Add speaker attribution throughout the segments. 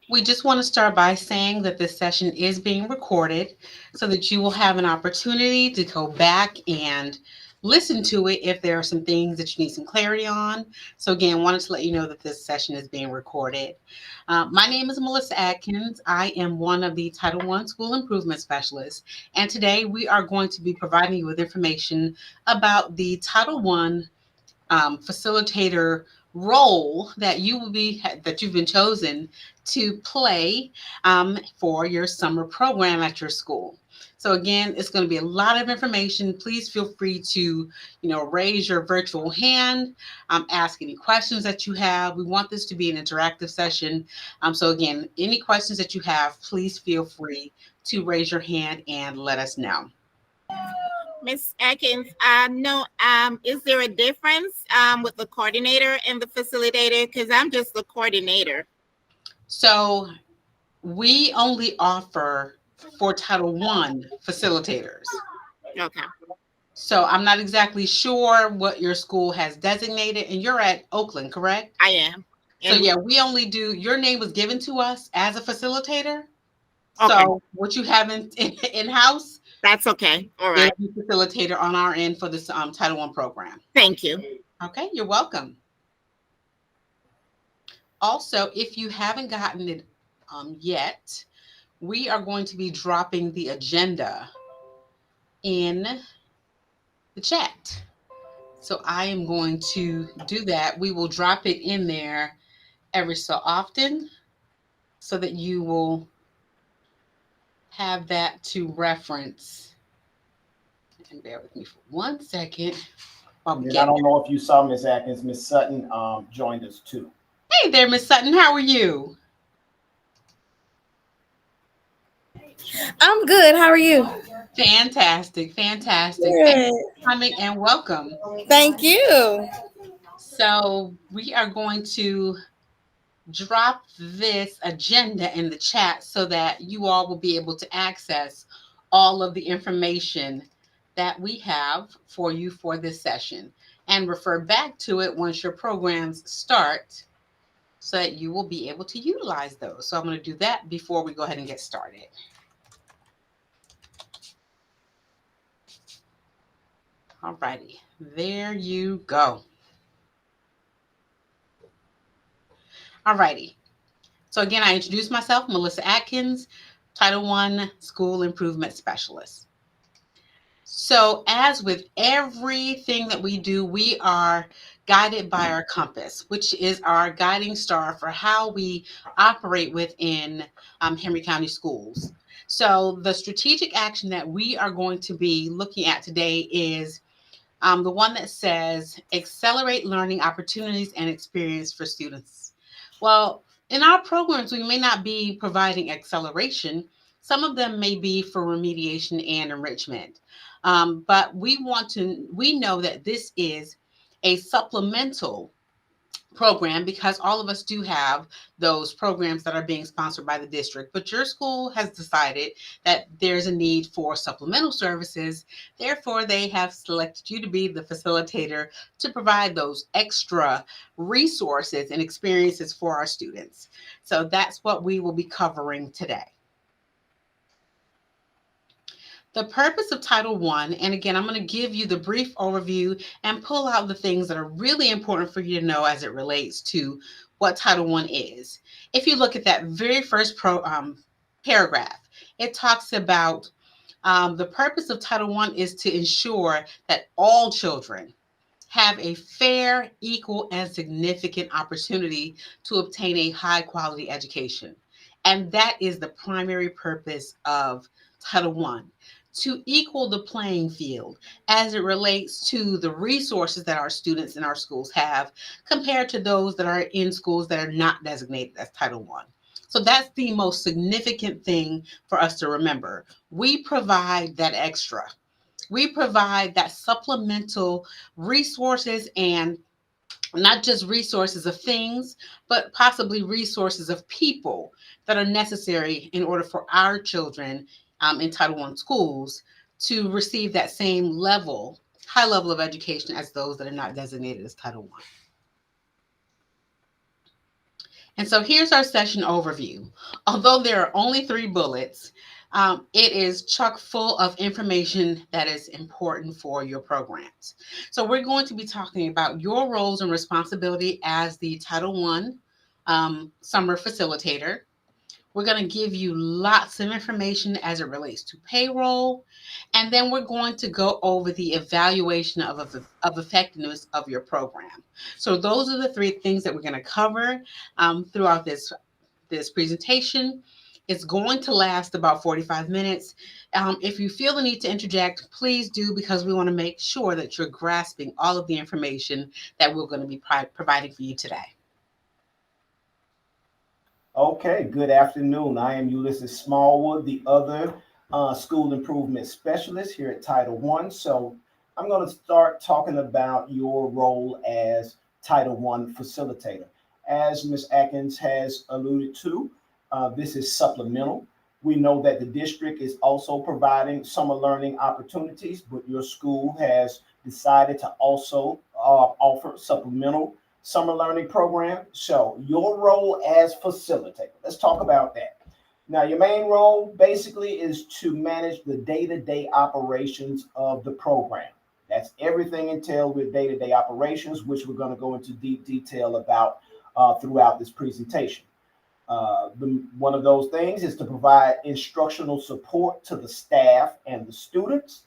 Speaker 1: We just want to start by saying that this session is being recorded so that you will have an opportunity to go back and listen to it if there are some things that you need some clarity on. So, again, wanted to let you know that this session is being recorded. My name is Melissa Atkins. I am one of the Title I School Improvement Specialists. And today we are going to be providing you with information about the Title I facilitator role that you've been chosen to play for your summer program at your school. So again, it's going to be a lot of information. Please feel free to, raise your virtual hand, ask any questions that you have. We want this to be an interactive session. So again, any questions that you have, please feel free to raise your hand and let us know.
Speaker 2: Miss Atkins, no, is there a difference with the coordinator and the facilitator? Because I'm just the coordinator.
Speaker 1: So we only offer for Title I facilitators.
Speaker 2: Okay,
Speaker 1: So I'm not exactly sure what your school has designated, and you're at Oakland, correct?
Speaker 2: I am.
Speaker 1: So
Speaker 2: And
Speaker 1: yeah, we only do. Your name was given to us as a facilitator.
Speaker 2: okay,
Speaker 1: So what you have in house,
Speaker 2: that's okay. All right.
Speaker 1: it'll be facilitator on our end for this Title I program.
Speaker 2: Thank you.
Speaker 1: Okay, you're welcome. Also, if you haven't gotten it yet, we are going to be dropping the agenda in the chat. So I am going to do that. We will drop it in there every so often so that you will have that to reference. And bear with me for 1 second while we
Speaker 3: And I
Speaker 1: get
Speaker 3: don't
Speaker 1: there.
Speaker 3: know if you saw Miss Atkins, Miss Sutton joined us too.
Speaker 1: Hey there, Miss Sutton. How are you?
Speaker 4: I'm good. How are you?
Speaker 1: Fantastic, fantastic. Thank
Speaker 4: Good.
Speaker 1: you for coming and welcome.
Speaker 4: Thank you.
Speaker 1: So we are going to drop this agenda in the chat so that you all will be able to access all of the information that we have for you for this session and refer back to it once your programs start so that you will be able to utilize those. So I'm going to do that before we go ahead and get started. All righty, there you go. All righty. So again, I introduced myself, Melissa Atkins, Title I School Improvement Specialist. So, as with everything that we do, we are guided by our compass, which is our guiding star for how we operate within Henry County Schools. So, the strategic action that we are going to be looking at today is the one that says accelerate learning opportunities and experience for students. Well, in our programs, we may not be providing acceleration. Some of them may be for remediation and enrichment. But we know that this is a supplemental program because all of us do have those programs that are being sponsored by the district, but your school has decided that there's a need for supplemental services. Therefore, they have selected you to be the facilitator to provide those extra resources and experiences for our students. So that's what we will be covering today. The purpose of Title I, and again, I'm going to give you the brief overview and pull out the things that are really important for you to know as it relates to what Title I is. If you look at that very first paragraph, it talks about the purpose of Title I is to ensure that all children have a fair, equal, and significant opportunity to obtain a high quality education. And that is the primary purpose of Title I, to equal the playing field as it relates to the resources that our students in our schools have compared to those that are in schools that are not designated as Title I. So that's the most significant thing for us to remember. We provide that extra. We provide that supplemental resources, and not just resources of things, but possibly resources of people that are necessary in order for our children in Title I schools to receive that same level, high level of education as those that are not designated as Title I. And so here's our session overview. Although there are only 3 bullets, it is chock full of information that is important for your programs. So we're going to be talking about your roles and responsibility as the Title Summer Facilitator. We're going to give you lots of information as it relates to payroll. And then we're going to go over the evaluation of effectiveness of your program. So those are the 3 things that we're going to cover throughout this presentation. It's going to last about 45 minutes. If you feel the need to interject, please do, because we want to make sure that you're grasping all of the information that we're going to be providing for you today.
Speaker 3: Okay, good afternoon. I am Ulysses Smallwood, the other school improvement specialist here at Title I. So I'm going to start talking about your role as Title I facilitator. As Ms. Atkins has alluded to, this is supplemental. We know that the district is also providing summer learning opportunities, but your school has decided to also offer supplemental summer learning program. So your role as facilitator, let's talk about that. Now, your main role basically is to manage the day-to-day operations of the program. That's everything entailed with day-to-day operations, which we're going to go into deep detail about throughout this presentation. One of those things is to provide instructional support to the staff and the students.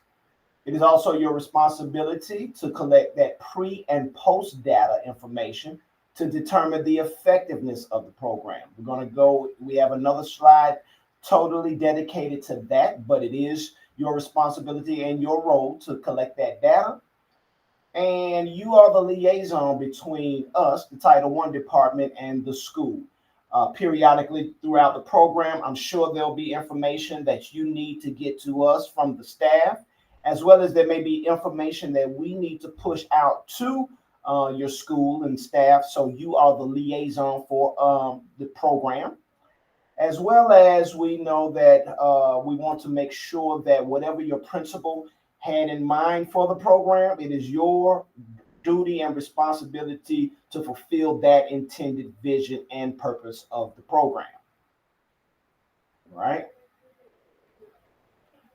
Speaker 3: It is also your responsibility to collect that pre and post data information to determine the effectiveness of the program. We have another slide totally dedicated to that, but it is your responsibility and your role to collect that data. And you are the liaison between us, the Title I department, and the school. Periodically throughout the program, I'm sure there'll be information that you need to get to us from the staff, as well as there may be information that we need to push out to your school and staff. So you are the liaison for the program, as well as we know that we want to make sure that whatever your principal had in mind for the program, it is your duty and responsibility to fulfill that intended vision and purpose of the program. All right.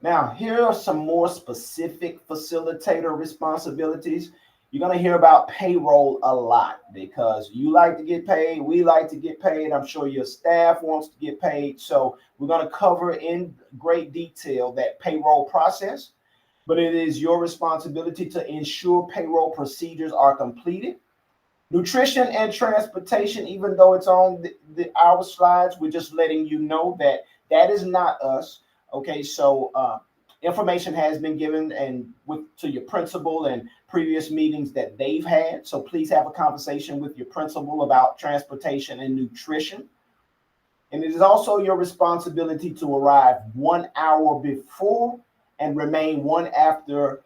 Speaker 3: Now, here are some more specific facilitator responsibilities. You're going to hear about payroll a lot because you like to get paid. We like to get paid. I'm sure your staff wants to get paid. So we're going to cover in great detail that payroll process, but it is your responsibility to ensure payroll procedures are completed. Nutrition and transportation, even though it's on our slides, we're just letting you know that that is not us. Okay, so information has been given to your principal and previous meetings that they've had. So please have a conversation with your principal about transportation and nutrition. And it is also your responsibility to arrive 1 hour before and remain 1 hour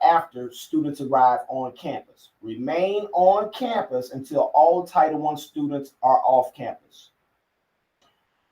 Speaker 3: after students arrive on campus. Remain on campus until all Title I students are off campus.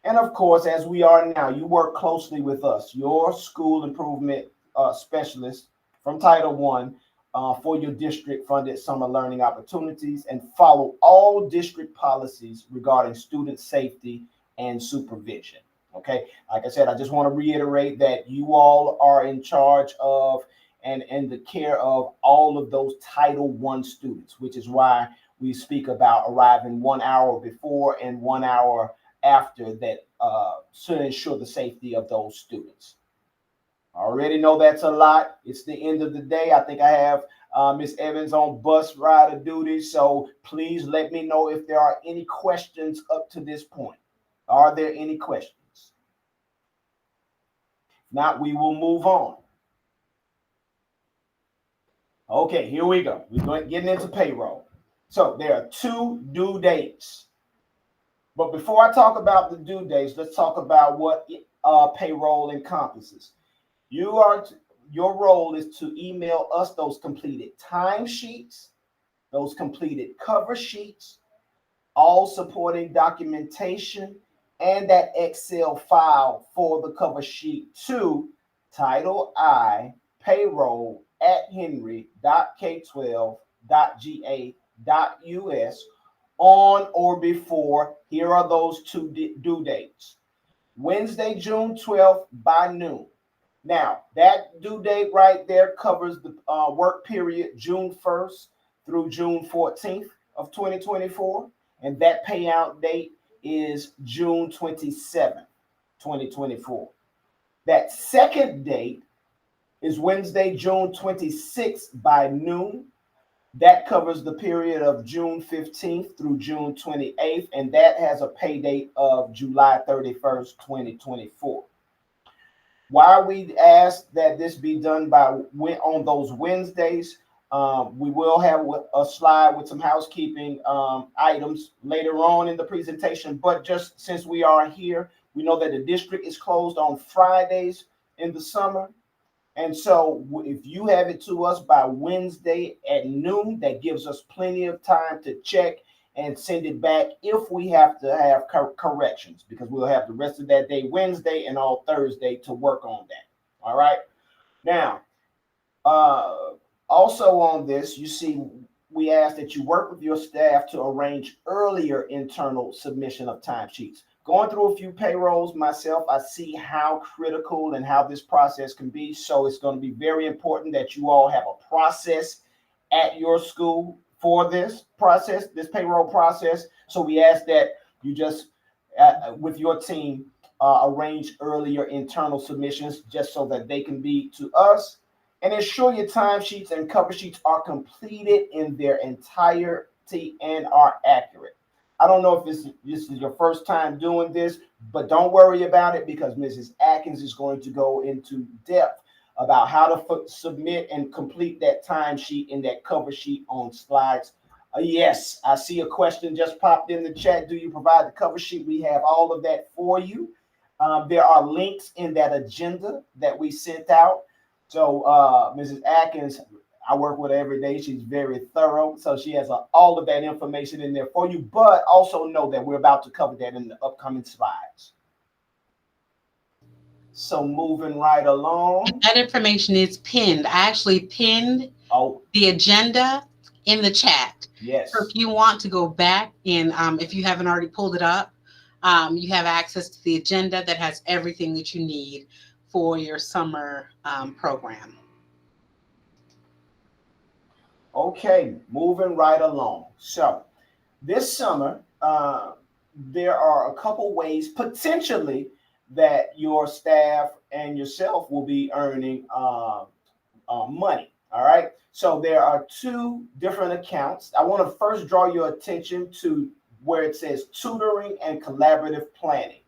Speaker 3: And of course, as we are now, you work closely with us, your school improvement specialist from Title I for your district funded summer learning opportunities, and follow all district policies regarding student safety and supervision. Okay, like I said, I just want to reiterate that you all are in charge of and the care of all of those Title I students, which is why we speak about arriving 1 hour before and 1 hour after that to ensure the safety of those students. I already know that's a lot. It's the end of the day. I think I have Ms. Evans on bus rider duty. So please let me know if there are any questions up to this point. Are there any questions? If not, we will move on. Okay, here we go. We're getting into payroll. So there are 2 due dates. But before I talk about the due dates, let's talk about what payroll encompasses. Your role is to email us those completed timesheets, those completed cover sheets, all supporting documentation, and that Excel file for the cover sheet to Title I payroll@henry.k12.ga.us, on or before. Here are those two due dates. Wednesday, June 12th by noon. Now, that due date right there covers the work period June 1st through June 14th of 2024. And that payout date is June 27th, 2024. That second date is Wednesday, June 26th by noon. That covers the period of June 15th through June 28th, and that has a pay date of July 31st, 2024. Why we ask that this be done by on those Wednesdays, we will have a slide with some housekeeping items later on in the presentation, but just since we are here, we know that the district is closed on Fridays in the summer. And so if you have it to us by Wednesday at noon, that gives us plenty of time to check and send it back if we have to have corrections, because we'll have the rest of that day, Wednesday and all Thursday, to work on that. All right. Now, also on this, you see, we ask that you work with your staff to arrange earlier internal submission of timesheets. Going through a few payrolls myself, I see how critical and how this process can be. So it's going to be very important that you all have a process at your school for this process, this payroll process. So we ask that you just, with your team, arrange earlier internal submissions just so that they can be to us, and ensure your timesheets and cover sheets are completed in their entirety and are accurate. I don't know if this is your first time doing this, but don't worry about it, because Mrs. Atkins is going to go into depth about how to submit and complete that timesheet and that cover sheet on slides. Yes, I see a question just popped in the chat. Do you provide the cover sheet? We have all of that for you. There are links in that agenda that we sent out. So Mrs. Atkins, I work with her every day. She's very thorough. So she has all of that information in there for you, but also know that we're about to cover that in the upcoming slides. So moving right along.
Speaker 1: That information is pinned. I actually pinned the agenda in the chat.
Speaker 3: Yes.
Speaker 1: So if you want to go back and if you haven't already pulled it up, you have access to the agenda that has everything that you need for your summer program.
Speaker 3: Okay, moving right along. So this summer, there are a couple ways potentially that your staff and yourself will be earning money. All right. So there are two different accounts. I want to first draw your attention to where it says tutoring and collaborative planning.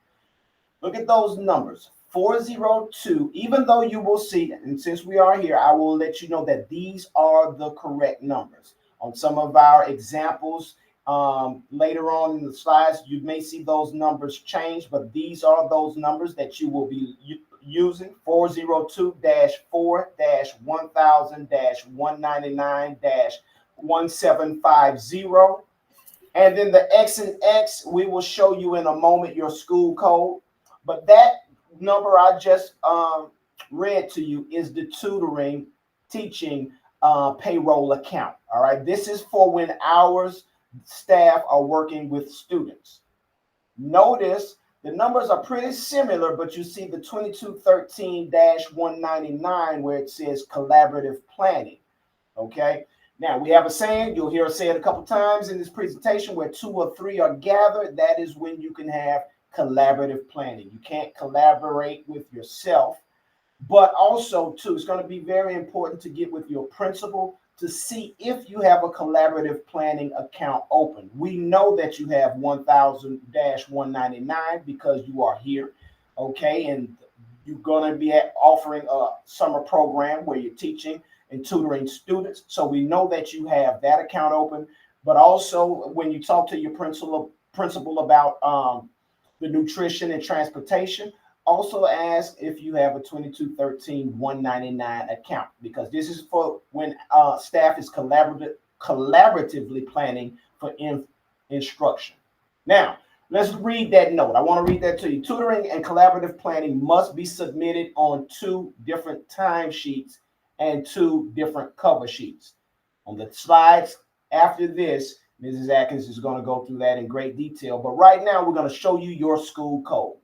Speaker 3: Look at those numbers. 402, even though you will see, and since we are here, I will let you know that these are the correct numbers. On some of our examples later on in the slides, you may see those numbers change, but these are those numbers that you will be using. 402-4-1000-199-1750. And then the X and X, we will show you in a moment your school code. But that number I just read to you is the tutoring teaching payroll account. All right. This is for when our staff are working with students. Notice the numbers are pretty similar, but you see the 2213-199 where it says collaborative planning. Okay. Now we have a saying, you'll hear us say it a couple times in this presentation, where 2 or 3 are gathered. That is when you can have collaborative planning. You can't collaborate with yourself, but also too, it's going to be very important to get with your principal to see if you have a collaborative planning account open. We know that you have 1000-199 because you are here. Okay. And you're going to be offering a summer program where you're teaching and tutoring students. So we know that you have that account open, but also when you talk to your principal about the nutrition and transportation, also ask if you have a 2213-199 account, because this is for when staff is collaboratively planning for instruction. Now, let's read that note. I want to read that to you. Tutoring and collaborative planning must be submitted on 2 different timesheets and 2 different cover sheets. On the slides after this, Mrs. Atkins is going to go through that in great detail. But right now, we're going to show you your school code.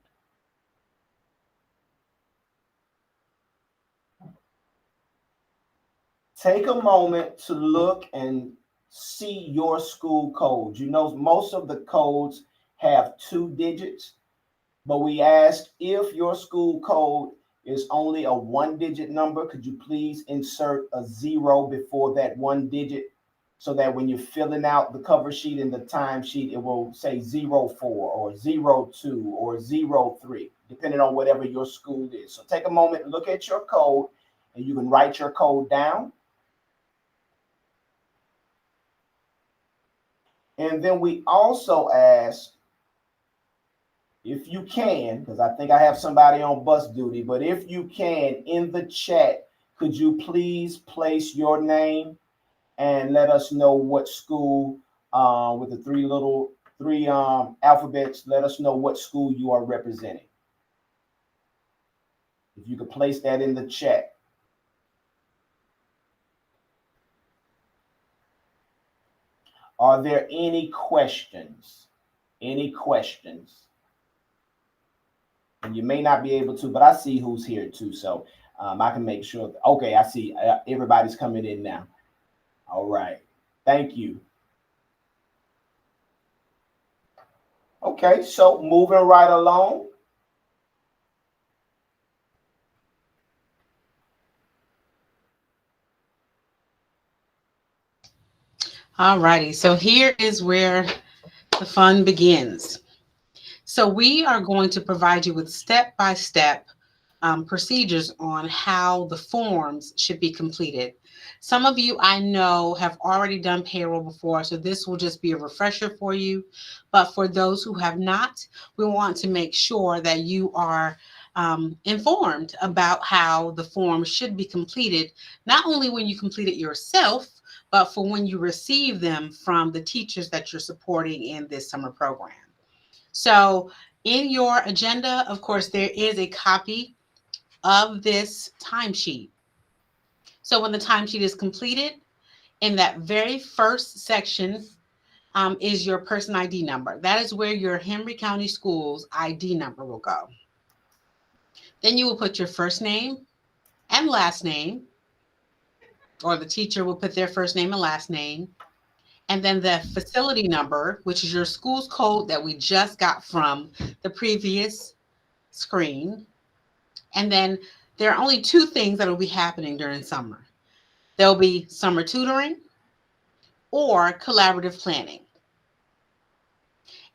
Speaker 3: Take a moment to look and see your school code. You know, most of the codes have 2 digits, but we asked if your school code is only a 1-digit number, could you please insert a 0 before that 1 digit so that when you're filling out the cover sheet and the time sheet, it will say 04 or 02 or 03, depending on whatever your school is. So take a moment, look at your code, and you can write your code down. And then we also ask, if you can, because I think I have somebody on bus duty, but if you can, in the chat, could you please place your name and let us know what school, with the three alphabets, let us know what school you are representing. If you could place that in the chat. Are there any questions? Any questions? And you may not be able to, but I see who's here too. So I can make sure. Okay, I see everybody's coming in now. All right. Thank you. Okay, so moving right along.
Speaker 1: All righty. So here is where the fun begins. So we are going to provide you with step-by-step procedures on how the forms should be completed. Some of you I know have already done payroll before, so this will just be a refresher for you. But for those who have not, we want to make sure that you are informed about how the form should be completed, not only when you complete it yourself, but for when you receive them from the teachers that you're supporting in this summer program. So in your agenda, of course, there is a copy of this timesheet. So when the timesheet is completed, in that very first section is your person ID number. That is where your Henry County Schools ID number will go. Then you will put your first name and last name, or the teacher will put their first name and last name. And then the facility number, which is your school's code that we just got from the previous screen. And then there are only 2 things that will be happening during summer. There'll be summer tutoring or collaborative planning.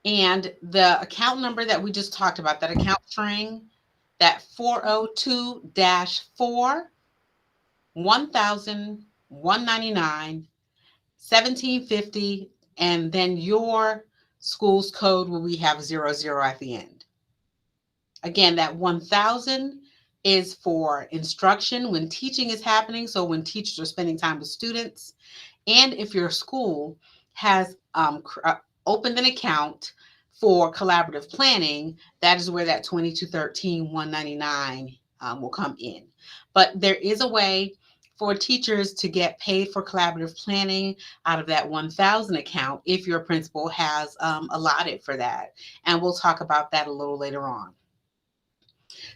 Speaker 1: And the account number that we just talked about, that account string, that 402-4 1000 199 1750, and then your school's code where we have 00 at the end. Again, that 1000 is for instruction when teaching is happening. So when teachers are spending time with students, and if your school has opened an account for collaborative planning, that is where that 2213 199 will come in. But there is a way for teachers to get paid for collaborative planning out of that 1000 account if your principal has allotted for that. And we'll talk about that a little later on.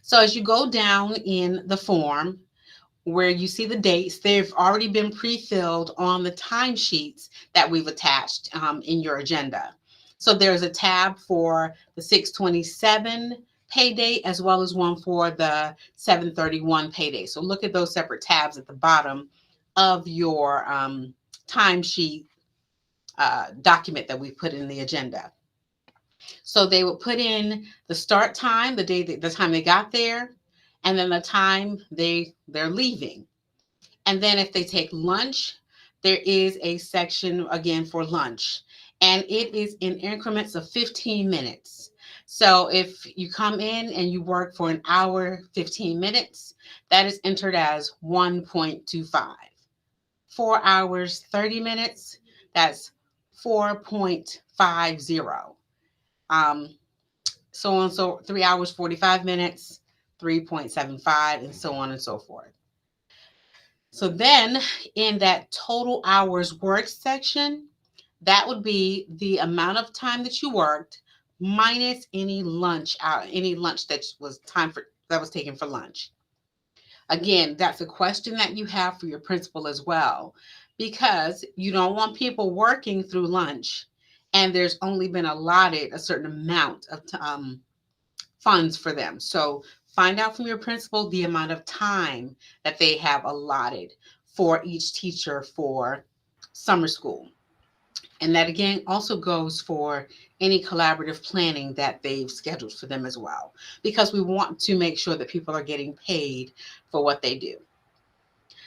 Speaker 1: So as you go down in the form, where you see the dates, they've already been pre-filled on the timesheets that we've attached in your agenda. So there's a tab for the 6/27 pay date as well as one for the 7/31 pay date. So look at those separate tabs at the bottom of your timesheet document that we put in the agenda. So they would put in the start time, the time they got there, and then the time they're leaving. And then if they take lunch, there is a section again for lunch, and it is in increments of 15 minutes. So if you come in and you work for an hour, 15 minutes, that is entered as 1.25. 4 hours, 30 minutes, that's 4.50. So on, so 3 hours, 45 minutes, 3.75, and so on and so forth. So then in that total hours worked section, That would be the amount of time that you worked minus any lunch that was taken for lunch. Again, that's a question that you have for your principal as well, because you don't want people working through lunch and there's only been allotted a certain amount of funds for them. So find out from your principal the amount of time that they have allotted for each teacher for summer school. And that again also goes for any collaborative planning that they've scheduled for them as well, because we want to make sure that people are getting paid for what they do.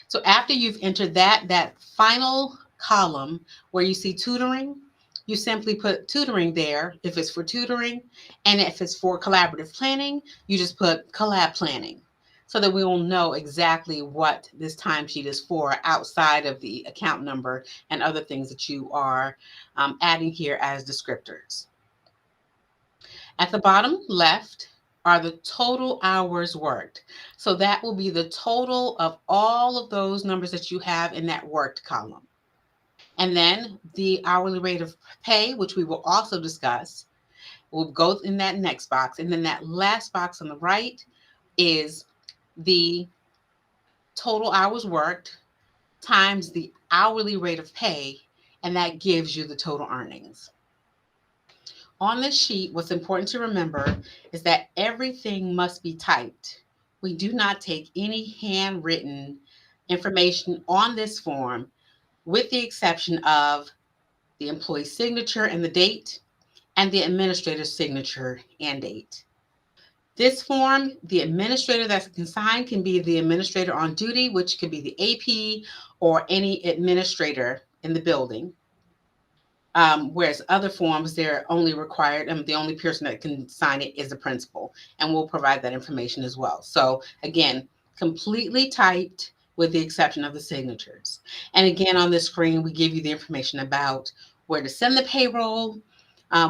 Speaker 1: So after you've entered that final column where you see tutoring, you simply put tutoring there if it's for tutoring, and if it's for collaborative planning, you just put collab planning so that we will know exactly what this timesheet is for outside of the account number and other things that you are adding here as descriptors. At the bottom left are the total hours worked. So that will be the total of all of those numbers that you have in that worked column. And then the hourly rate of pay, which we will also discuss, will go in that next box. And then that last box on the right is the total hours worked times the hourly rate of pay, and that gives you the total earnings. On this sheet, what's important to remember is that everything must be typed. We do not take any handwritten information on this form, with the exception of the employee's signature and the date, and the administrator's signature and date. This form, the administrator that's consigned can be the administrator on duty, which could be the AP or any administrator in the building. Whereas other forms, they're only required, and the only person that can sign it is the principal, and we'll provide that information as well. So again, completely typed with the exception of the signatures. And again, on this screen, we give you the information about where to send the payroll,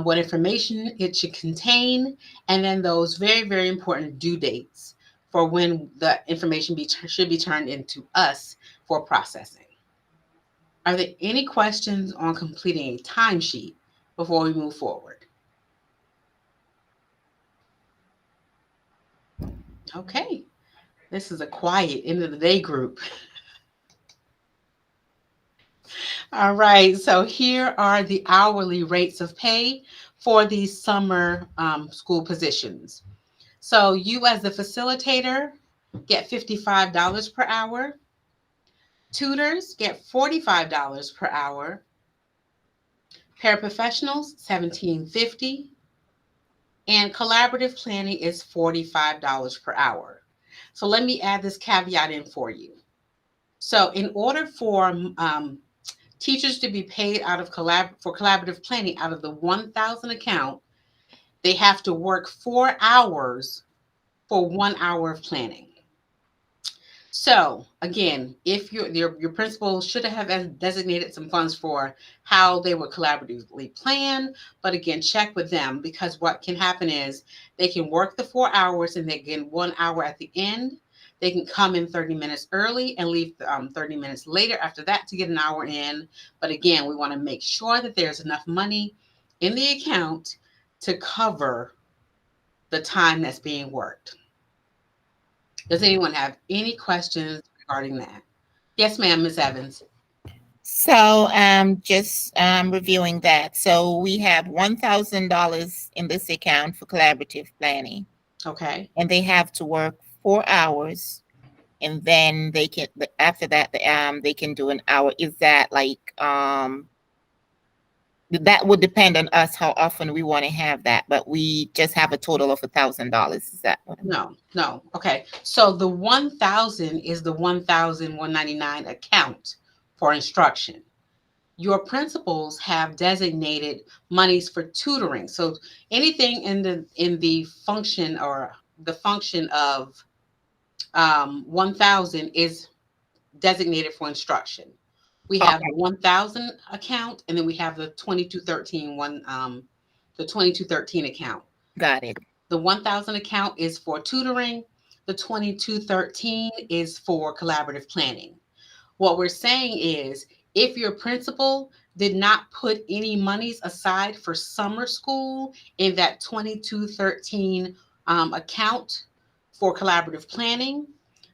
Speaker 1: what information it should contain, and then those very, very important due dates for when the information should be turned into us for processing. Are there any questions on completing a timesheet before we move forward? Okay, this is a quiet end of the day group. All right, so here are the hourly rates of pay for these summer school positions. So you as the facilitator get $55 per hour. Tutors get $45 per hour. Paraprofessionals, $17.50. And collaborative planning is $45 per hour. So let me add this caveat in for you. So in order for teachers to be paid out of collaborative planning out of the 1,000 account, they have to work 4 hours for 1 hour of planning. So again, if your principal should have designated some funds for how they would collaboratively plan, but again, check with them, because what can happen is they can work the 4 hours and they get 1 hour at the end. They can come in 30 minutes early and leave 30 minutes later after that to get an hour in. But again, we want to make sure that there's enough money in the account to cover the time that's being worked. Does anyone have any questions regarding that? Yes, ma'am, Ms. Evans.
Speaker 2: So just reviewing that. So we have $1,000 in this account for collaborative planning,
Speaker 1: Okay.
Speaker 2: and they have to work 4 hours, and then they can after that they can do an hour. Is that like that would depend on us how often we want to have that, but we just have a total of $1,000. Is that what
Speaker 1: No. Okay. So the 1,000 is the 1,199 account for instruction. Your principals have designated monies for tutoring. So anything in the function or the function of 1,000 is designated for instruction. We have the 1,000 account, and then we have the 2213 the 2213 account.
Speaker 2: Got it.
Speaker 1: The 1,000 account is for tutoring. The 2213 is for collaborative planning. What we're saying is, If your principal did not put any monies aside for summer school in that 2213 account for collaborative planning,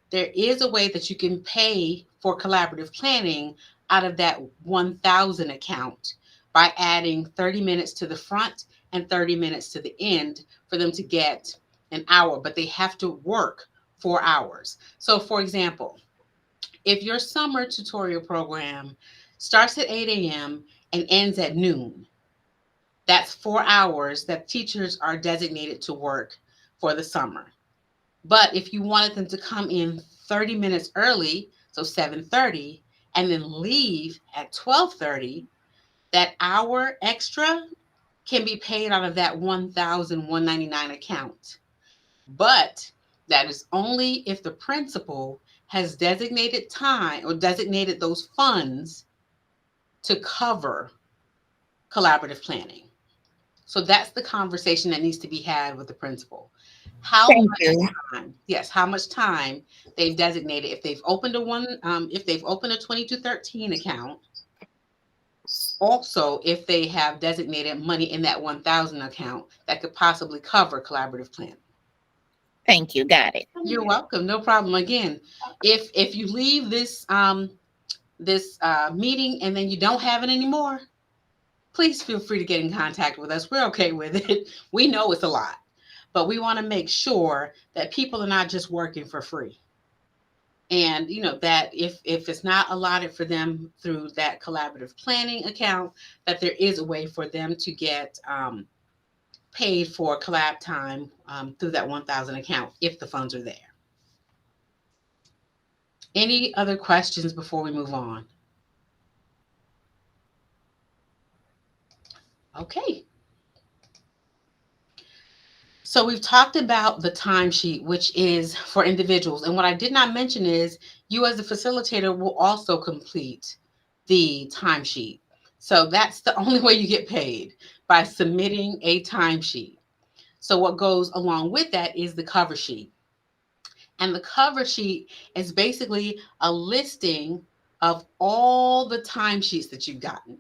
Speaker 1: there is a way that you can pay for collaborative planning out of that 1000 account by adding 30 minutes to the front and 30 minutes to the end for them to get an hour, but they have to work 4 hours. So, for example, if your summer tutorial program starts at 8 a.m. and ends at noon, that's 4 hours that teachers are designated to work for the summer. But if you wanted them to come in 30 minutes early, so 7:30, and then leave at 12:30, that hour extra can be paid out of that 1,199 account. But that is only if the principal has designated time or designated those funds to cover collaborative planning. So that's the conversation that needs to be had with the principal. How
Speaker 2: Thank
Speaker 1: much
Speaker 2: you.
Speaker 1: time? Yes, how much time they've designated. If they've opened if they've opened a 2213 account, also if they have designated money in that 1000 account that could possibly cover collaborative planning.
Speaker 2: Thank you. Got it.
Speaker 1: You're welcome. No problem. Again, if you leave this meeting and then you don't have it anymore, please feel free to get in contact with us. We're okay with it. We know it's a lot, but we want to make sure that people are not just working for free. And that if it's not allotted for them through that collaborative planning account, that there is a way for them to get paid for collab time through that 1000 account if the funds are there. Any other questions before we move on? Okay. So we've talked about the timesheet, which is for individuals. And what I did not mention is you as a facilitator will also complete the timesheet. So that's the only way you get paid, by submitting a timesheet. So what goes along with that is the cover sheet. And the cover sheet is basically a listing of all the timesheets that you've gotten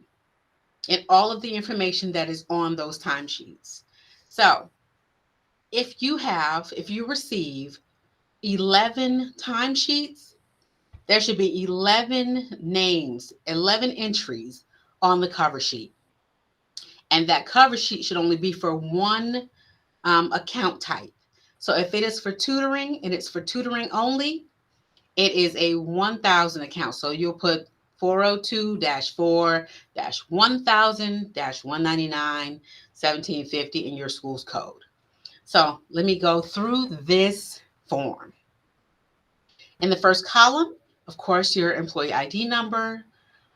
Speaker 1: and all of the information that is on those timesheets. So if you receive 11 timesheets, there should be 11 names, 11 entries on the cover sheet. And that cover sheet should only be for one account type. So if it is for tutoring and it's for tutoring only, it is a 1000 account. So you'll put 402-4-1000-199-1750 in your school's code. So let me go through this form. In the first column, of course, your employee ID number,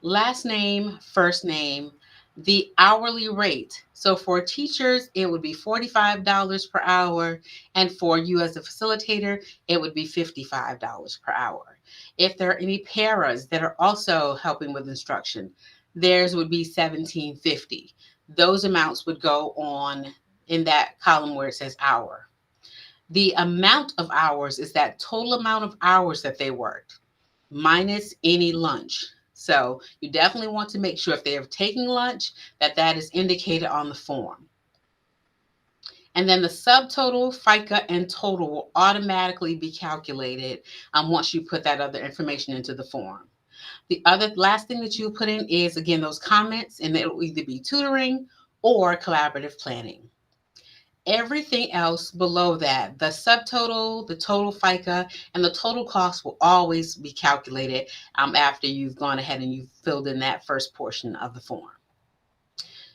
Speaker 1: last name, first name, the hourly rate. So for teachers, it would be $45 per hour. And for you as a facilitator, it would be $55 per hour. If there are any paras that are also helping with instruction, theirs would be $17.50. Those amounts would go on in that column where it says hour. The amount of hours is that total amount of hours that they worked minus any lunch. So you definitely want to make sure if they are taking lunch that is indicated on the form. And then the subtotal, FICA, and total will automatically be calculated once you put that other information into the form. The last thing that you put in is, again, those comments, and it will either be tutoring or collaborative planning. Everything else below that, the subtotal, the total FICA, and the total cost will always be calculated after you've gone ahead and you've filled in that first portion of the form.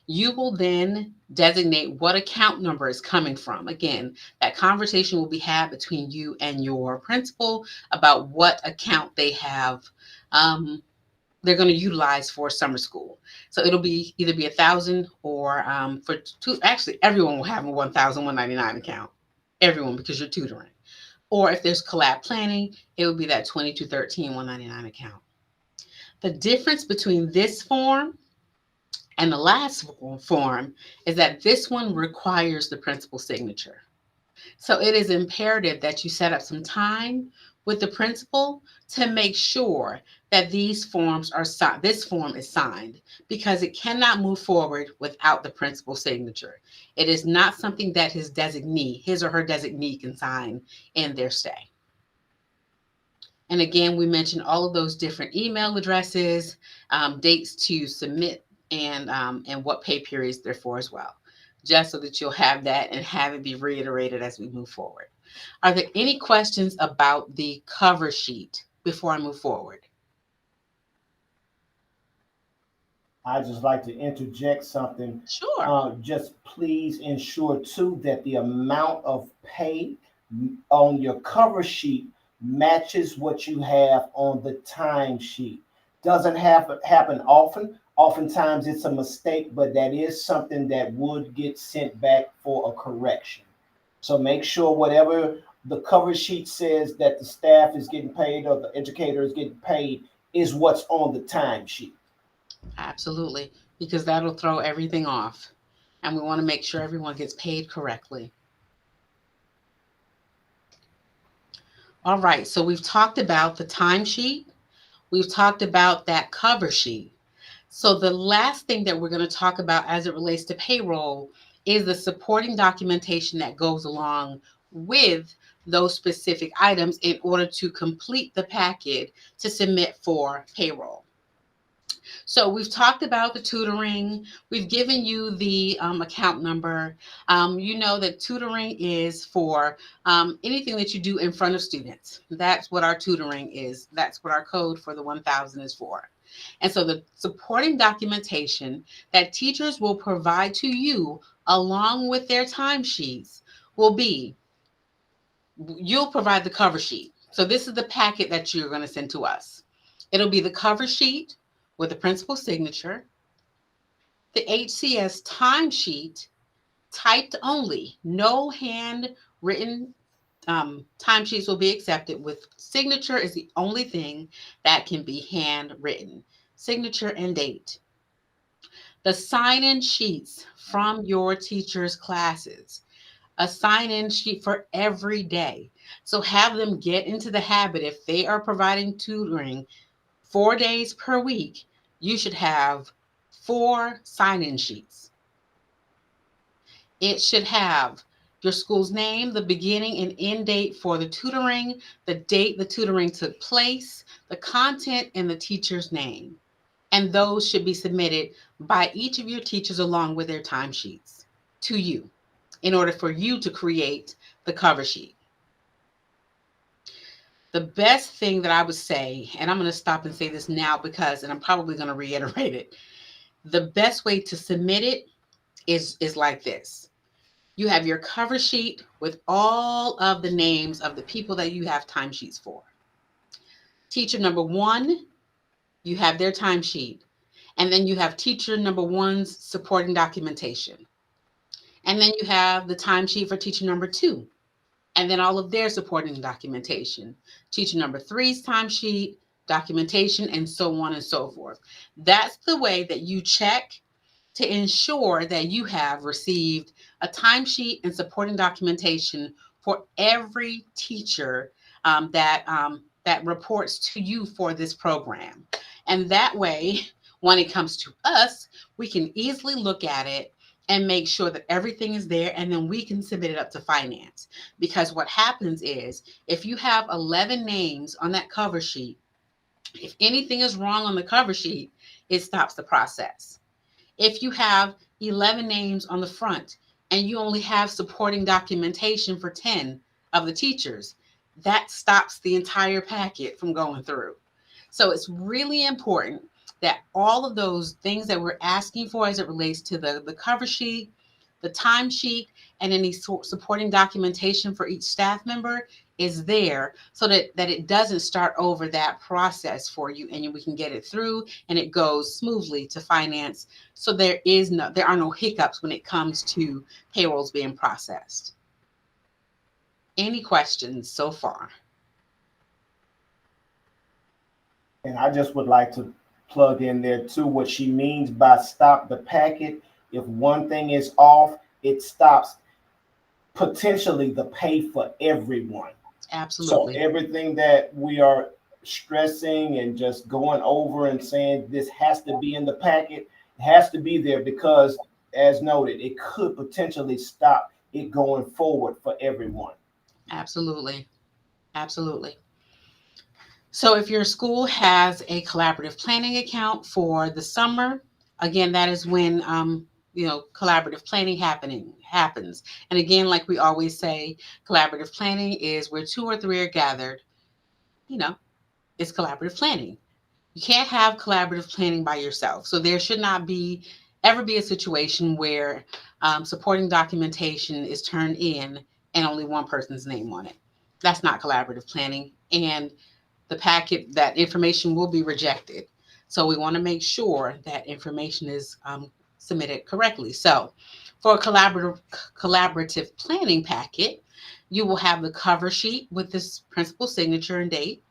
Speaker 1: You will then designate what account number is coming from. Again, that conversation will be had between you and your principal about what account they have they're going to utilize for summer school. So it'll be either be 1,000 or for two. Actually, everyone will have a 1,199 account. Everyone, because you're tutoring. Or if there's collab planning, it would be that 2213 199 account. The difference between this form and the last form is that this one requires the principal signature. So it is imperative that you set up some time with the principal to make sure that these forms are signed. This form is signed because it cannot move forward without the principal's signature. It is not something that his or her designee can sign in their stay. And again, we mentioned all of those different email addresses, dates to submit, and what pay periods they're for as well, just so that you'll have that and have it be reiterated as we move forward. Are there any questions about the cover sheet before I move forward?
Speaker 3: I just like to interject something.
Speaker 1: Sure.
Speaker 3: Just please ensure too that the amount of pay on your cover sheet matches what you have on the timesheet. Doesn't happen often. Oftentimes it's a mistake, but that is something that would get sent back for a correction. So make sure whatever the cover sheet says that the staff is getting paid or the educator is getting paid is what's on the timesheet.
Speaker 1: Absolutely, because that'll throw everything off. And we want to make sure everyone gets paid correctly. All right, so we've talked about the timesheet. We've talked about that cover sheet. So the last thing that we're going to talk about as it relates to payroll is the supporting documentation that goes along with those specific items in order to complete the packet to submit for payroll. So we've talked about the tutoring. We've given you the account number. You know that tutoring is for anything that you do in front of students. That's what our tutoring is. That's what our code for the 1000 is for. And so the supporting documentation that teachers will provide to you along with their timesheets will be, you'll provide the cover sheet. So this is the packet that you're going to send to us. It'll be the cover sheet with the principal's signature, the HCS timesheet, typed only, no handwritten timesheets will be accepted. With signature is the only thing that can be handwritten, signature and date. The sign-in sheets from your teacher's classes, a sign-in sheet for every day. So have them get into the habit, if they are providing tutoring 4 days per week, you should have 4 sign-in sheets. It should have your school's name, the beginning and end date for the tutoring, the date the tutoring took place, the content, and the teacher's name. And those should be submitted by each of your teachers along with their timesheets to you in order for you to create the cover sheet. The best thing that I would say, and I'm going to stop and say this now and I'm probably going to reiterate it. The best way to submit it is like this. You have your cover sheet with all of the names of the people that you have timesheets for. Teacher number 1, you have their timesheet. And then you have teacher number 1's supporting documentation. And then you have the timesheet for teacher number 2. And then all of their supporting documentation. Teacher number 3's timesheet, documentation, and so on and so forth. That's the way that you check to ensure that you have received a timesheet and supporting documentation for every teacher that reports to you for this program. And that way, when it comes to us, we can easily look at it and make sure that everything is there, and then we can submit it up to finance. Because what happens is, if you have 11 names on that cover sheet, if anything is wrong on the cover sheet, it stops the process. If you have 11 names on the front and you only have supporting documentation for 10 of the teachers, that stops the entire packet from going through. So it's really important that all of those things that we're asking for as it relates to the cover sheet, the timesheet, and any supporting documentation for each staff member is there, so that it doesn't start over that process for you, and we can get it through and it goes smoothly to finance. So there are no hiccups when it comes to payrolls being processed. Any questions so far?
Speaker 3: And I just would like to plug in there too what she means by stop the packet. If one thing is off, it stops potentially the pay for everyone. So
Speaker 1: Absolutely.
Speaker 3: everything that we are stressing and just going over and saying this has to be in the packet, has to be there because, as noted, it could potentially stop it going forward for everyone.
Speaker 1: Absolutely. Absolutely. So if your school has a collaborative planning account for the summer, again, that is when collaborative planning happening happens. And again, like we always say, collaborative planning is where two or three are gathered. You know, it's collaborative planning. You can't have collaborative planning by yourself. So there should not be ever be a situation where supporting documentation is turned in and only one person's name on it. That's not collaborative planning. And the packet, that information will be rejected. So we want to make sure that information is submitted correctly. So for a collaborative planning packet, you will have the cover sheet with this principal signature and date,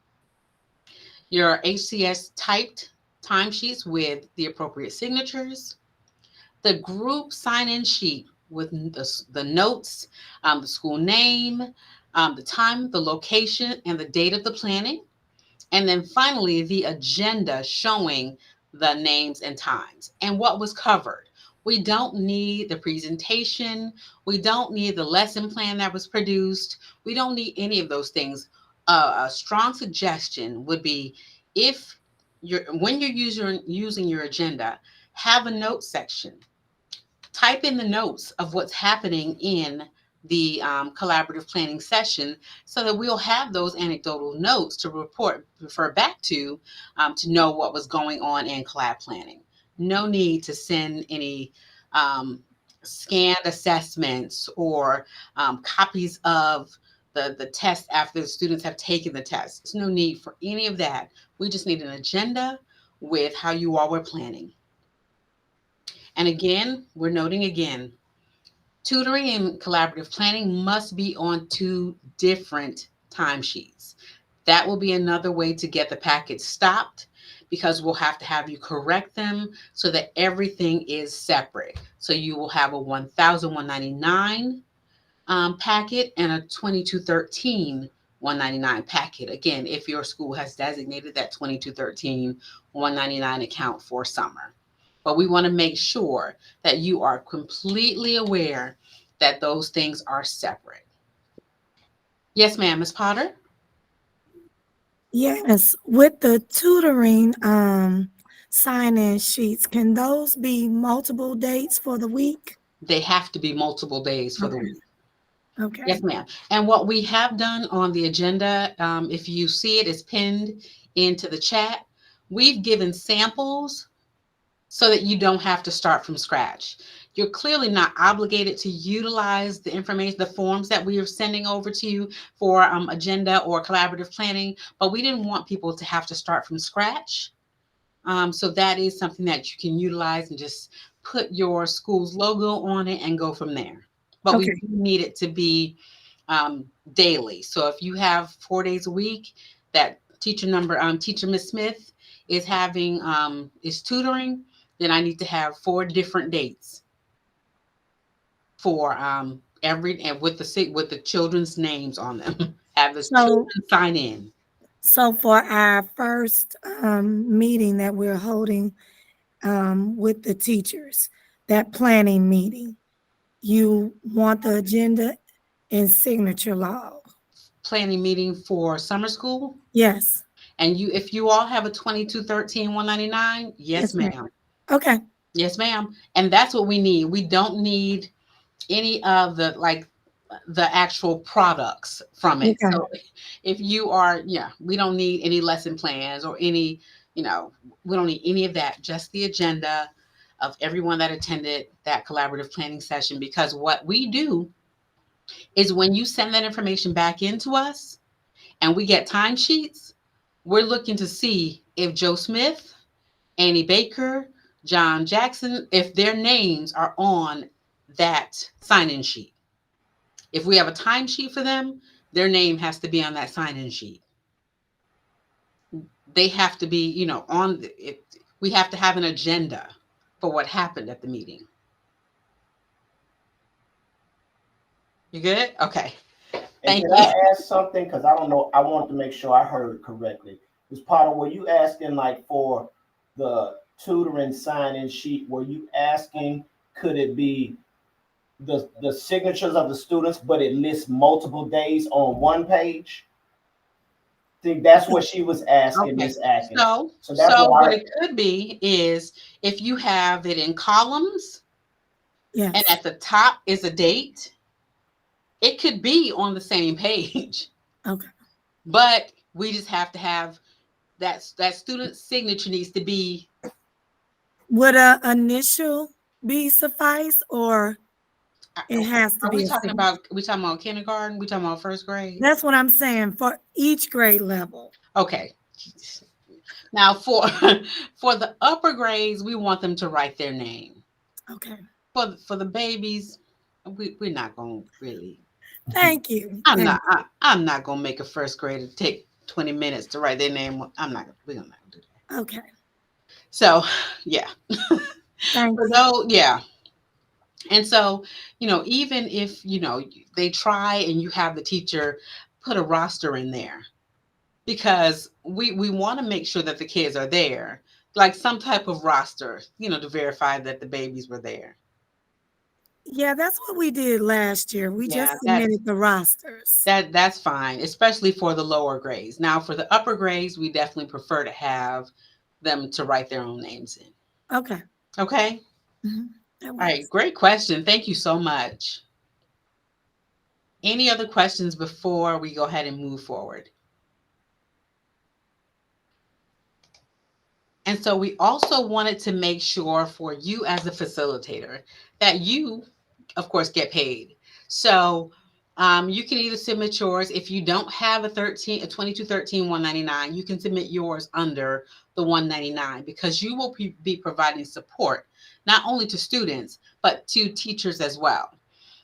Speaker 1: your HCS typed timesheets with the appropriate signatures, the group sign-in sheet with the notes, the school name, the time, the location, and the date of the planning. And then finally, the agenda showing the names and times and what was covered. We don't need the presentation. We don't need the lesson plan that was produced. We don't need any of those things. A strong suggestion would be, if when you're using your agenda, have a note section. Type in the notes of what's happening in the collaborative planning session, so that we'll have those anecdotal notes to refer back to know what was going on in collab planning. No need to send any um, scanned assessments or copies of the test after the students have taken the test. There's no need for any of that. We just need an agenda with how you all were planning. And again, we're noting again, tutoring and collaborative planning must be on two different timesheets. That will be another way to get the packets stopped, because we'll have to have you correct them so that everything is separate. So you will have a 1,199 packet and a 2213 199 packet. Again, if your school has designated that 2213 199 account for summer. But we want to make sure that you are completely aware that those things are separate. Yes, ma'am, Ms. Potter?
Speaker 4: Yes, with the tutoring sign-in sheets, can those be multiple dates for the week?
Speaker 1: They have to be multiple days for the
Speaker 4: Okay.
Speaker 1: week.
Speaker 4: Okay.
Speaker 1: Yes, ma'am. And what we have done on the agenda, if you see it, is pinned into the chat. We've given samples so that you don't have to start from scratch. You're clearly not obligated to utilize the information, the forms that we are sending over to you for agenda or collaborative planning, but we didn't want people to have to start from scratch. So that is something that you can utilize and just put your school's logo on it and go from there. But we
Speaker 4: Okay.
Speaker 1: do need it to be daily. So if you have 4 days a week that teacher Miss Smith is having is tutoring, then I need to have 4 different dates for every, and with the children's names on them. Have the
Speaker 4: So,
Speaker 1: children sign in.
Speaker 4: so for our first meeting that we're holding with the teachers, that planning meeting, you want the agenda and signature log?
Speaker 1: Planning meeting for summer school.
Speaker 4: Yes.
Speaker 1: And if you all have a 2213 199, yes,
Speaker 4: Yes, ma'am.
Speaker 1: ma'am.
Speaker 4: Okay.
Speaker 1: Yes, ma'am. And that's what we need. We don't need any of the actual products from it.
Speaker 4: Okay.
Speaker 1: So if you are, yeah, we don't need any lesson plans or any, we don't need any of that. Just the agenda of everyone that attended that collaborative planning session. Because what we do is, when you send that information back into us and we get timesheets, we're looking to see if Joe Smith, Annie Baker, John Jackson, if their names are on that sign-in sheet. If we have a timesheet for them, their name has to be on that sign-in sheet. They have to be, on it. We have to have an agenda for what happened at the meeting. You good? Okay.
Speaker 3: And
Speaker 1: Thank
Speaker 3: can
Speaker 1: you.
Speaker 3: I ask something? Because I don't know. I want to make sure I heard correctly. Ms. Potter, were you asking like for the tutoring sign-in sheet? Were you asking could it be the signatures of the students, but it lists multiple days on one page? I think that's what she was asking,
Speaker 1: Okay.
Speaker 3: Miss Atkins.
Speaker 1: So,
Speaker 3: So that's
Speaker 1: so
Speaker 3: what
Speaker 1: what
Speaker 3: I.
Speaker 1: it could be is if you have it in columns and
Speaker 4: Yes.
Speaker 1: at the top is a date, it could be on the same page,
Speaker 4: Okay.
Speaker 1: but we just have to have that student signature needs to be.
Speaker 4: Would a initial be suffice, or it has to
Speaker 1: Are we
Speaker 4: be a
Speaker 1: talking
Speaker 4: signature?
Speaker 1: about? We talking about kindergarten? We talking about first grade?
Speaker 4: That's what I'm saying for each grade level.
Speaker 1: Okay. Now for for the upper grades, we want them to write their name.
Speaker 4: Okay.
Speaker 1: For the babies, we're not gonna really.
Speaker 4: Thank you.
Speaker 1: I'm not gonna make a first grader take 20 minutes to write their name. I'm not. We're not gonna do that.
Speaker 4: Okay.
Speaker 1: So, yeah.
Speaker 4: Thank
Speaker 1: For
Speaker 4: you.
Speaker 1: those, yeah. And so, even if they try and you have the teacher put a roster in there, because we want to make sure that the kids are there, like some type of roster, to verify that the babies were there.
Speaker 4: Yeah, that's what we did last year. We
Speaker 1: Yeah,
Speaker 4: just submitted the rosters.
Speaker 1: that's fine, especially for the lower grades. Now, for the upper grades, we definitely prefer to have them to write their own names in.
Speaker 4: Okay.
Speaker 1: Okay.
Speaker 4: That
Speaker 1: All
Speaker 4: works.
Speaker 1: right. Great question. Thank you so much. Any other questions before we go ahead and move forward? And so we also wanted to make sure for you as a facilitator that you, of course, get paid. So you can either submit yours if you don't have a 2213 199, you can submit yours under the 199 because you will be providing support not only to students but to teachers as well.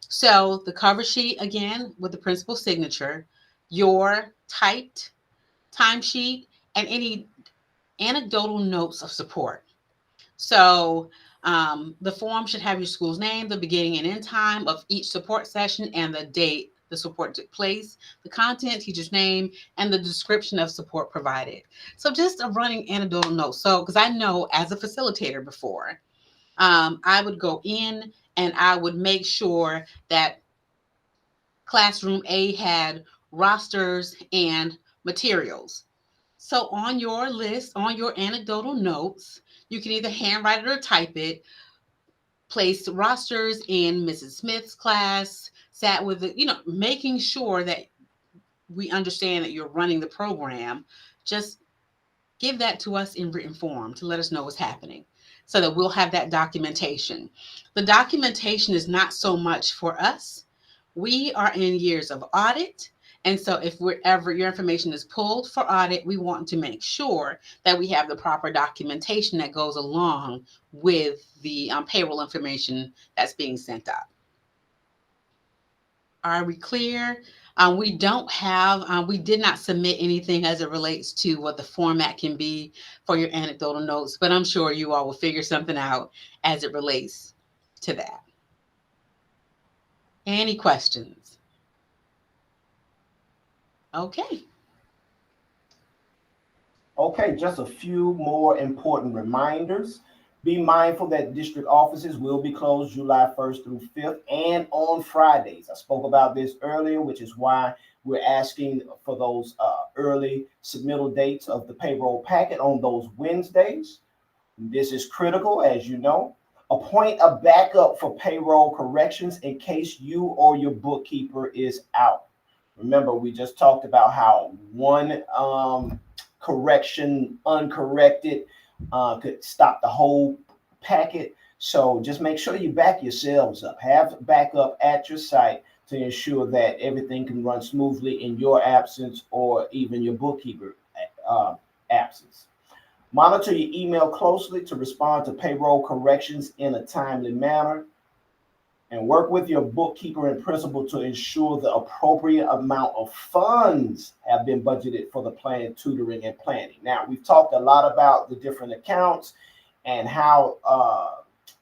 Speaker 1: So the cover sheet again with the principal signature, your typed timesheet, and any anecdotal notes of support. So the form should have your school's name, the beginning and end time of each support session, and the date the support took place, the content, teacher's name, and the description of support provided. So just a running anecdotal note. So because I know as a facilitator before, I would go in and I would make sure that classroom A had rosters and materials. So on your list, on your anecdotal notes, you can either handwrite it or type it. Place rosters in Mrs. Smith's class, sat with the, making sure that we understand that you're running the program. Just give that to us in written form to let us know what's happening so that we'll have that documentation. The documentation is not so much for us. We are in years of audit. And so if wherever your information is pulled for audit, we want to make sure that we have the proper documentation that goes along with the payroll information that's being sent out. Are we clear? We don't have, we did not submit anything as it relates to what the format can be for your anecdotal notes, but I'm sure you all will figure something out as it relates to that. Any questions? Okay.
Speaker 3: Okay, just a few more important reminders. Be mindful that district offices will be closed July 1st through 5th and on Fridays. I spoke about this earlier, which is why we're asking for those early submittal dates of the payroll packet on those Wednesdays. This is critical, as you know. Appoint a backup for payroll corrections in case you or your bookkeeper is out. Remember, we just talked about how one correction uncorrected could stop the whole packet. So just make sure you back yourselves up. Have backup at your site to ensure that everything can run smoothly in your absence or even your bookkeeper absence. Monitor your email closely to respond to payroll corrections in a timely manner. And work with your bookkeeper and principal to ensure the appropriate amount of funds have been budgeted for the planned tutoring and planning. Now, we've talked a lot about the different accounts and how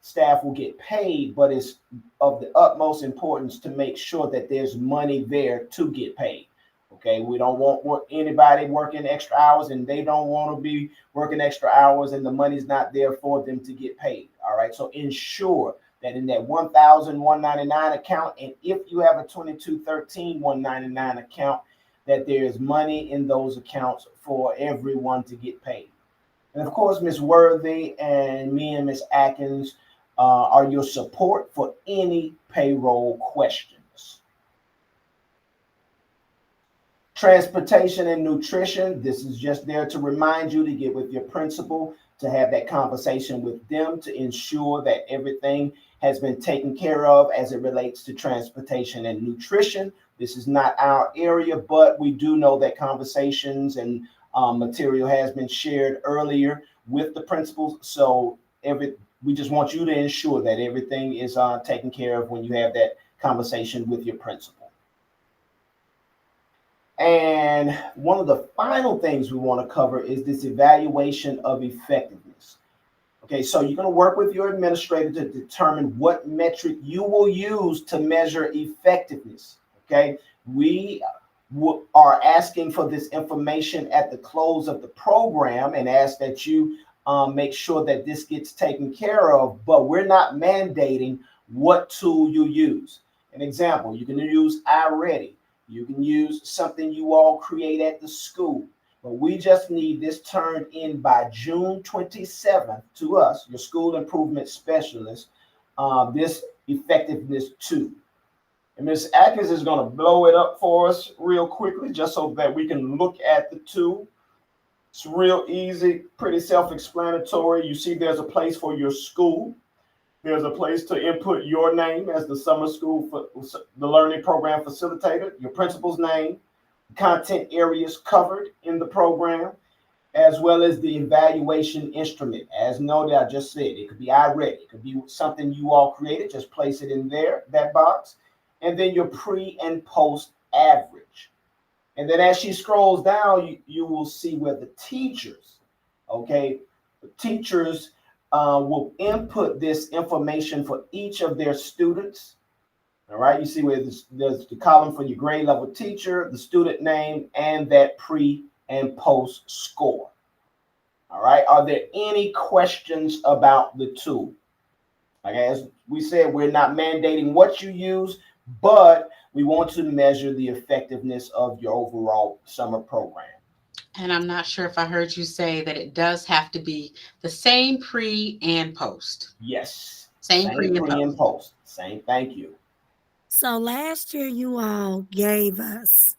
Speaker 3: staff will get paid, but it's of the utmost importance to make sure that there's money there to get paid. Okay, we don't want anybody working extra hours, and they don't want to be working extra hours and the money's not there for them to get paid. All right, so ensure that in that 1,199 account, and if you have a 2213 199 account, that there is money in those accounts for everyone to get paid. And of course, Ms. Worthy and me and Ms. Atkins are your support for any payroll questions. Transportation and nutrition. This is just there to remind you to get with your principal, to have that conversation with them to ensure that everything has been taken care of as it relates to transportation and nutrition. This is not our area, but we do know that conversations and material has been shared earlier with the principals. So we just want you to ensure that everything is taken care of when you have that conversation with your principal. And one of the final things we want to cover is this evaluation of effectiveness. Okay, so you're going to work with your administrator to determine what metric you will use to measure effectiveness. Okay, we are asking for this information at the close of the program and ask that you make sure that this gets taken care of, but we're not mandating what tool you use. An example, you can use iReady. You can use something you all create at the school, but we just need this turned in by June 27th to us, your school improvement specialist, this effectiveness tool. And Ms. Atkins is going to blow it up for us real quickly, just so that we can look at the tool. It's real easy, pretty self-explanatory. You see there's a place for your school. There's a place to input your name as the summer school for the learning program facilitator, your principal's name, content areas covered in the program, as well as the evaluation instrument. As noted, I just said, it could be iReady. It could be something you all created. Just place it in there, that box. And then your pre and post average. And then as she scrolls down, you will see where the teachers, okay, the teachers will input this information for each of their students. All right, you see where there's the column for your grade level teacher, the student name, and that pre and post score. All right, are there any questions about the tool? Like as we said, we're not mandating what you use, but we want to measure the effectiveness of your overall summer program.
Speaker 1: And I'm not sure if I heard you say that it does have to be the same pre and post.
Speaker 3: Yes.
Speaker 1: Same pre
Speaker 3: and post. Same, thank you.
Speaker 4: So last year you all gave us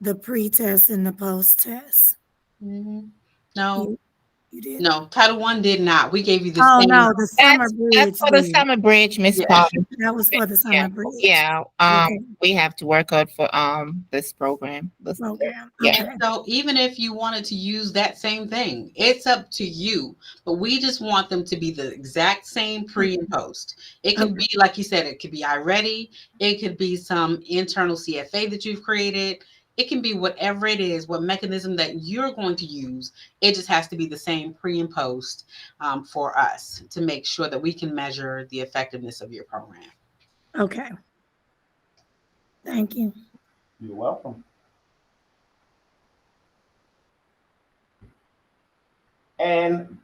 Speaker 4: the pre-test and the post-test.
Speaker 1: Mm-hmm. No,
Speaker 4: you did.
Speaker 1: No, Title I did not. We gave you the
Speaker 4: Oh
Speaker 1: same.
Speaker 4: no, the summer
Speaker 2: That's
Speaker 4: bridge.
Speaker 2: for the
Speaker 4: did.
Speaker 2: summer bridge, Miss
Speaker 1: Yeah.
Speaker 2: Potter.
Speaker 4: That was for the summer
Speaker 2: Yeah,
Speaker 4: bridge.
Speaker 2: yeah.
Speaker 4: Okay.
Speaker 2: We have to work out for this program.
Speaker 4: Program.
Speaker 2: Yeah.
Speaker 4: Okay.
Speaker 1: And so even if you wanted to use that same thing, it's up to you. But we just want them to be the exact same pre and post. It could be, like you said, it could be iReady. It could be some internal CFA that you've created. It can be whatever it is, what mechanism that you're going to use. It just has to be the same pre and post for us to make sure that we can measure the effectiveness of your program.
Speaker 4: Okay. Thank you.
Speaker 3: You're welcome. And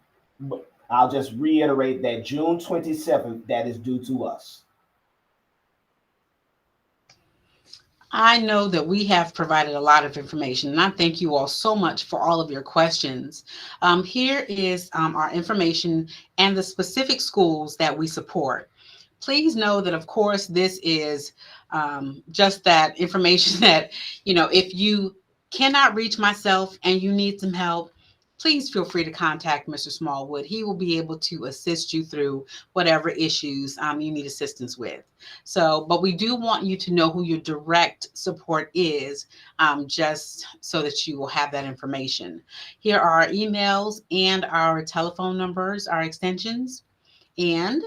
Speaker 3: I'll just reiterate that June 27th, that is due to us.
Speaker 1: I know that we have provided a lot of information, and I thank you all so much for all of your questions. Here is our information and the specific schools that we support. Please know that, of course, this is just that information that, if you cannot reach myself and you need some help, please feel free to contact Mr. Smallwood. He will be able to assist you through whatever issues you need assistance with. So, but we do want you to know who your direct support is, just so that you will have that information. Here are our emails and our telephone numbers, our extensions. And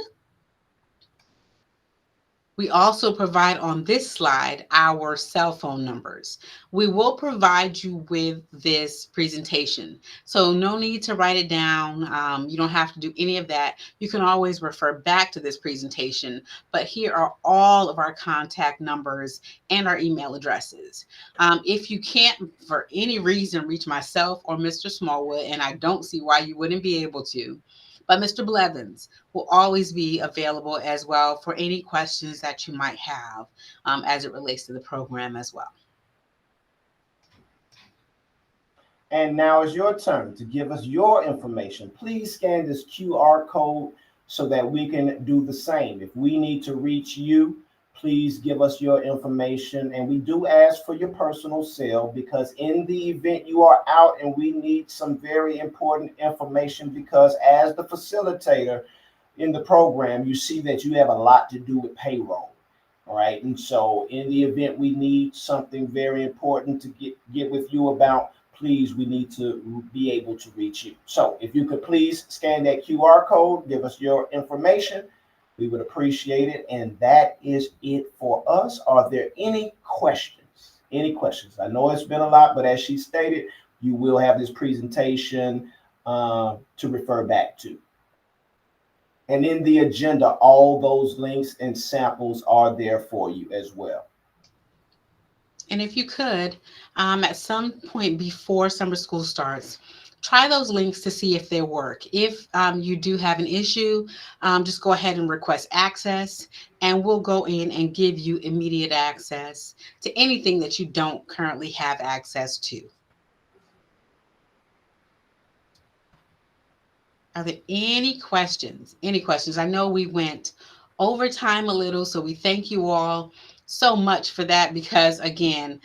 Speaker 1: We also provide on this slide our cell phone numbers. We will provide you with this presentation. So no need to write it down. You don't have to do any of that. You can always refer back to this presentation, but here are all of our contact numbers and our email addresses. If you can't, for any reason, reach myself or Mr. Smallwood, and I don't see why you wouldn't be able to, but Mr. Blevins will always be available as well for any questions that you might have as it relates to the program as well.
Speaker 3: And now it's your turn to give us your information. Please scan this QR code so that we can do the same. If we need to reach you, please give us your information. And we do ask for your personal cell, because in the event you are out and we need some very important information, because as the facilitator in the program, you see that you have a lot to do with payroll. All right. And so in the event we need something very important to get with you about, please, we need to be able to reach you. So if you could please scan that QR code, give us your information, we would appreciate it. And that is it for us. Are there any questions? Any questions? I know it's been a lot, but as she stated, you will have this presentation to refer back to. And in the agenda, all those links and samples are there for you as well.
Speaker 1: And if you could, at some point before summer school starts, try those links to see if they work. If you do have an issue, just go ahead and request access, and we'll go in and give you immediate access to anything that you don't currently have access to. Are there any questions? Any questions? I know we went over time a little, so we thank you all so much for that, because again,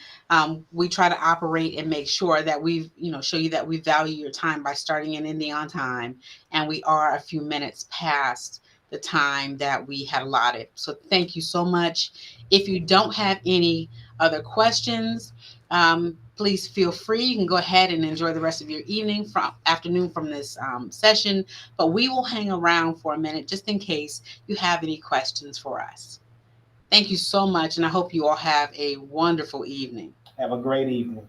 Speaker 1: we try to operate and make sure that we, show you that we value your time by starting and ending on time, and we are a few minutes past the time that we had allotted. So thank you so much. If you don't have any other questions, please feel free. You can go ahead and enjoy the rest of your afternoon from this session, but we will hang around for a minute just in case you have any questions for us. Thank you so much, and I hope you all have a wonderful evening.
Speaker 3: Have a great evening.